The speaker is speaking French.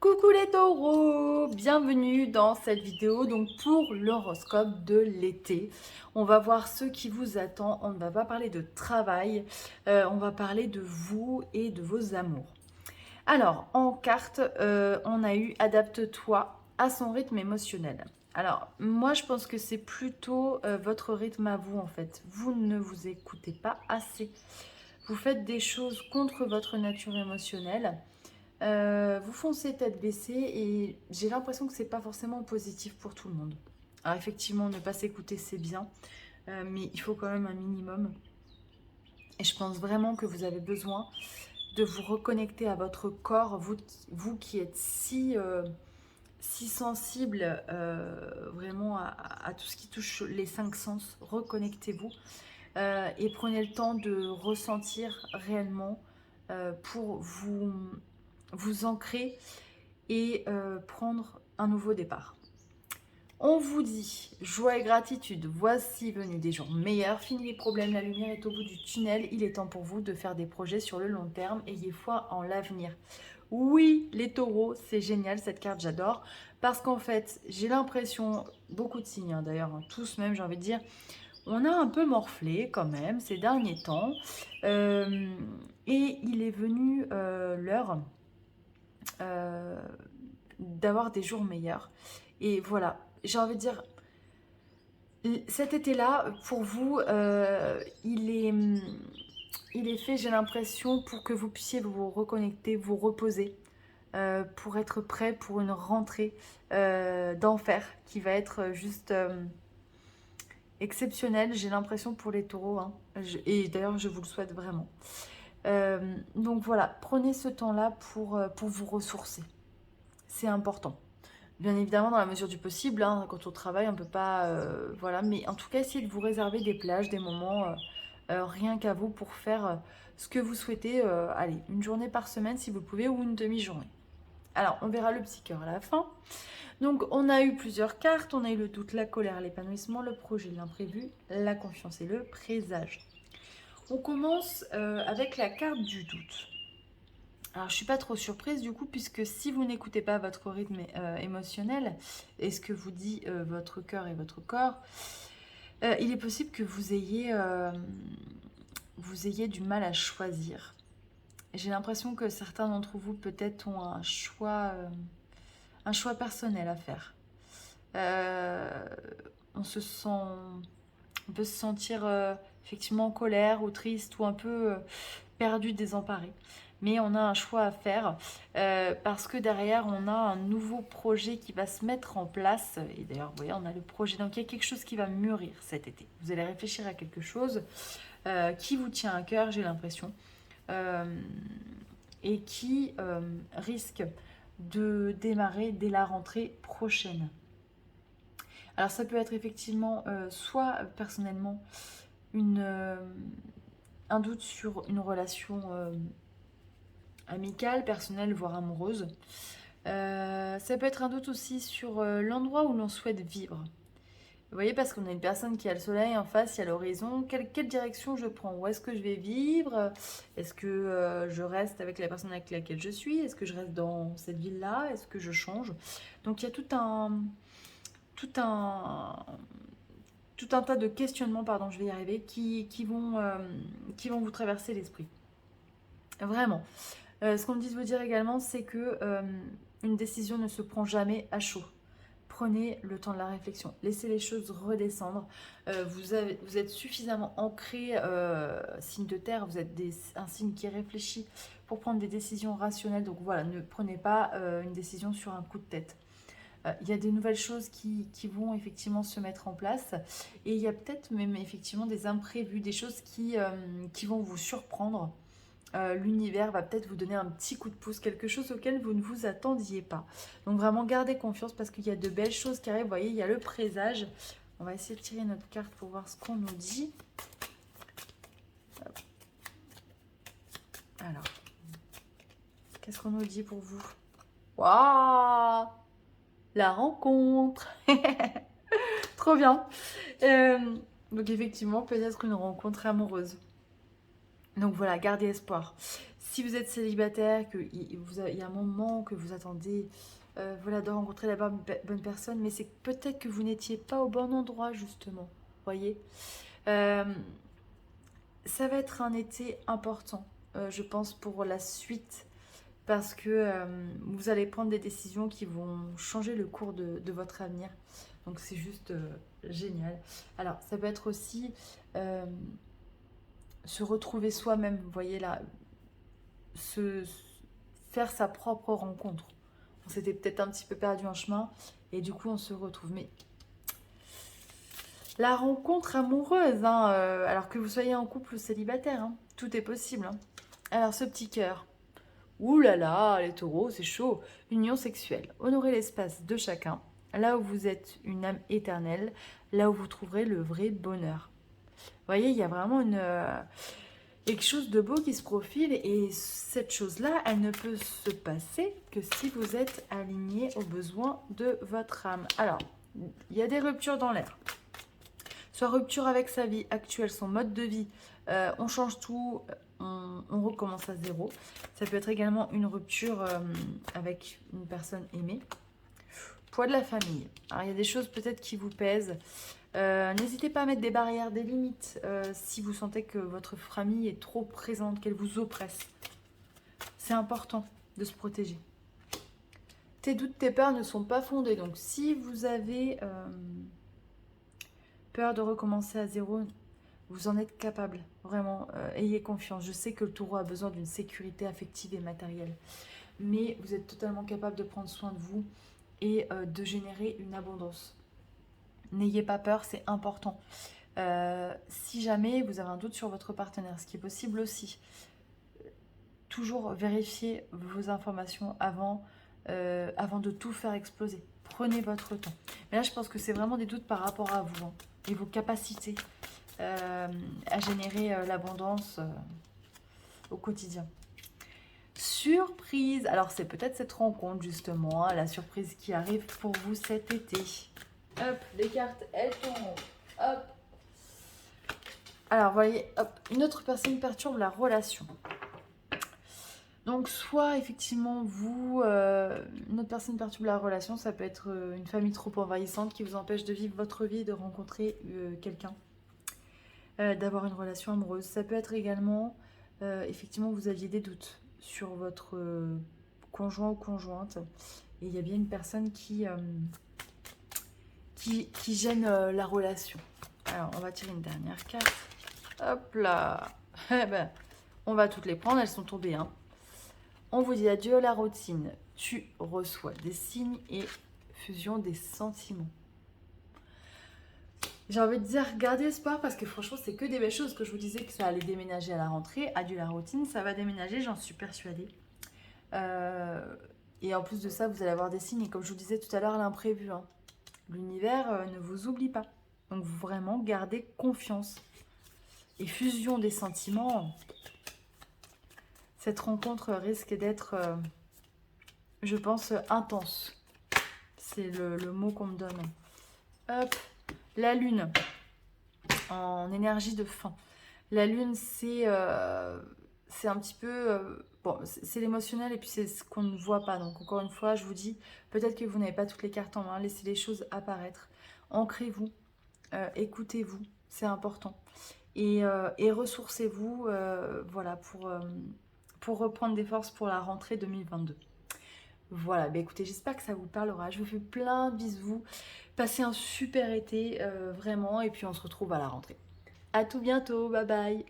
Coucou les taureaux, bienvenue dans cette vidéo donc pour l'horoscope de l'été. On va voir ce qui vous attend, on ne va pas parler de travail, on va parler de vous et de vos amours. Alors en carte, on a eu adapte-toi à son rythme émotionnel. Alors moi je pense que c'est plutôt votre rythme à vous en fait. Vous ne vous écoutez pas assez. Vous faites des choses contre votre nature émotionnelle. Vous foncez tête baissée et j'ai l'impression que c'est pas forcément positif pour tout le monde. Alors effectivement, ne pas s'écouter c'est bien, mais il faut quand même un minimum. Et je pense vraiment que vous avez besoin de vous reconnecter à votre corps, vous qui êtes si sensible vraiment à tout ce qui touche les cinq sens. Reconnectez-vous et prenez le temps de ressentir réellement pour vous ancrer et prendre un nouveau départ. On vous dit joie et gratitude, voici venu des jours meilleurs, fini les problèmes, la lumière est au bout du tunnel, il est temps pour vous de faire des projets sur le long terme, ayez foi en l'avenir. Oui, les taureaux, c'est génial cette carte, j'adore, parce qu'en fait, j'ai l'impression, beaucoup de signes d'ailleurs, tous même j'ai envie de dire, on a un peu morflé quand même ces derniers temps, et il est venu l'heure euh, d'avoir des jours meilleurs. Et voilà, j'ai envie de dire, cet été-là, pour vous, il est fait, j'ai l'impression, pour que vous puissiez vous reconnecter, vous reposer, pour être prêt pour une rentrée d'enfer qui va être juste exceptionnelle, j'ai l'impression, pour les taureaux. Hein. Et d'ailleurs, je vous le souhaite vraiment. Donc voilà, prenez ce temps-là pour vous ressourcer. C'est important. Bien évidemment, dans la mesure du possible, hein, quand on travaille, on ne peut pas... voilà, mais en tout cas, essayez de vous réserver des plages, des moments rien qu'à vous pour faire ce que vous souhaitez. Allez, une journée par semaine si vous pouvez ou une demi-journée. Alors, on verra le petit cœur à la fin. Donc, on a eu plusieurs cartes. On a eu le doute, la colère, l'épanouissement, le projet, l'imprévu, la confiance et le présage. On commence avec la carte du doute. Alors, je suis pas trop surprise du coup, puisque si vous n'écoutez pas votre rythme émotionnel et ce que vous dit votre cœur et votre corps, il est possible que vous ayez du mal à choisir. J'ai l'impression que certains d'entre vous peut-être ont un choix personnel à faire. Euh, on se sent, on peut se sentir effectivement en colère ou triste ou un peu perdu, désemparé. Mais on a un choix à faire parce que derrière, on a un nouveau projet qui va se mettre en place. Et d'ailleurs, vous voyez, on a le projet. Donc, il y a quelque chose qui va mûrir cet été. Vous allez réfléchir à quelque chose qui vous tient à cœur, j'ai l'impression, euh, et qui risque de démarrer dès la rentrée prochaine. Alors, ça peut être effectivement soit personnellement une, un doute sur une relation amicale, personnelle, voire amoureuse. Ça peut être un doute aussi sur l'endroit où l'on souhaite vivre. Vous voyez, parce qu'on a une personne qui a le soleil en face, il y a l'horizon. Quelle direction je prends? Où est-ce que je vais vivre? Est-ce que je reste avec la personne avec laquelle je suis? Est-ce que je reste dans cette ville-là? Est-ce que je change? Donc il y a tout un, tout un tas de questionnements, pardon, je vais y arriver, qui vont vous traverser l'esprit. Vraiment. Ce qu'on me dit de vous dire également, c'est que une décision ne se prend jamais à chaud. Prenez le temps de la réflexion, laissez les choses redescendre. Vous êtes suffisamment ancré, signe de terre, vous êtes un signe qui réfléchit pour prendre des décisions rationnelles. Donc voilà, ne prenez pas une décision sur un coup de tête. Il y a des nouvelles choses qui vont effectivement se mettre en place et il y a peut-être même effectivement des imprévus, des choses qui vont vous surprendre. L'univers va peut-être vous donner un petit coup de pouce, quelque chose auquel vous ne vous attendiez pas. Donc vraiment gardez confiance parce qu'il y a de belles choses qui arrivent. Vous voyez, il y a le présage. On va essayer de tirer notre carte pour voir ce qu'on nous dit. Alors, qu'est-ce qu'on nous dit pour vous? Waouh! La rencontre. Trop bien. Donc effectivement, peut-être une rencontre amoureuse. Donc voilà, gardez espoir. Si vous êtes célibataire, qu'il y a un moment que vous attendez voilà, de rencontrer la bonne personne, mais c'est peut-être que vous n'étiez pas au bon endroit, justement. Voyez. Euh, Ça va être un été important, je pense, pour la suite, parce que vous allez prendre des décisions qui vont changer le cours de votre avenir. Donc c'est juste génial. Alors, ça peut être aussi se retrouver soi-même, vous voyez là, se, faire sa propre rencontre. On s'était peut-être un petit peu perdu en chemin, et du coup on se retrouve. Mais la rencontre amoureuse, hein, alors que vous soyez en couple ou célibataire, hein, tout est possible. Hein. Alors ce petit cœur. Ouh là là, les taureaux, c'est chaud. Union sexuelle. Honorez l'espace de chacun. Là où vous êtes une âme éternelle, là où vous trouverez le vrai bonheur. Vous voyez, il y a vraiment quelque chose de beau qui se profile et cette chose-là, elle ne peut se passer que si vous êtes aligné aux besoins de votre âme. Alors, il y a des ruptures dans l'air. Soit rupture avec sa vie actuelle, son mode de vie, on change tout, on recommence à zéro. Ça peut être également une rupture avec une personne aimée. Poids de la famille. Alors il y a des choses peut-être qui vous pèsent. N'hésitez pas à mettre des barrières, des limites si vous sentez que votre famille est trop présente, qu'elle vous oppresse. C'est important de se protéger. Tes doutes, tes peurs ne sont pas fondés. Donc si vous avez peur de recommencer à zéro, vous en êtes capable. Vraiment, ayez confiance. Je sais que le taureau a besoin d'une sécurité affective et matérielle. Mais vous êtes totalement capable de prendre soin de vous et de générer une abondance. N'ayez pas peur, c'est important. Si jamais vous avez un doute sur votre partenaire, ce qui est possible aussi, toujours vérifier vos informations avant de tout faire exploser. Prenez votre temps. Mais là, je pense que c'est vraiment des doutes par rapport à vous hein, et vos capacités à générer l'abondance au quotidien. Surprise. Alors, c'est peut-être cette rencontre, justement, hein, la surprise qui arrive pour vous cet été. Hop, les cartes, elles tombent. Hop. Alors, voyez, hop, une autre personne perturbe la relation. Donc, soit effectivement, vous, une autre personne perturbe la relation, ça peut être une famille trop envahissante qui vous empêche de vivre votre vie et de rencontrer quelqu'un, d'avoir une relation amoureuse. Ça peut être également, effectivement, vous aviez des doutes sur votre conjoint ou conjointe et il y a bien une personne qui gêne la relation. Alors, on va tirer une dernière carte. Hop là. Eh ben, on va toutes les prendre, elles sont tombées. Hein. On vous dit adieu à la routine. Tu reçois des signes et fusion des sentiments. J'ai envie de dire, gardez espoir parce que franchement, c'est que des belles choses. Que je vous disais que ça allait déménager à la rentrée. Adieu la routine, ça va déménager, j'en suis persuadée. Et en plus de ça, vous allez avoir des signes. Et comme je vous disais tout à l'heure, l'imprévu. Hein. L'univers ne vous oublie pas. Donc vraiment, gardez confiance. Et fusion des sentiments, cette rencontre risque d'être, je pense, intense. C'est le mot qu'on me donne. Hop, la lune, en énergie de fin. La lune, c'est un petit peu... bon, c'est l'émotionnel et puis c'est ce qu'on ne voit pas. Donc encore une fois, je vous dis, peut-être que vous n'avez pas toutes les cartes en main. Laissez les choses apparaître. Ancrez-vous, écoutez-vous, c'est important. Et ressourcez-vous voilà, pour reprendre des forces pour la rentrée 2022. Voilà, bah écoutez, j'espère que ça vous parlera. Je vous fais plein de bisous. Passez un super été, vraiment. Et puis on se retrouve à la rentrée. À tout bientôt, bye bye.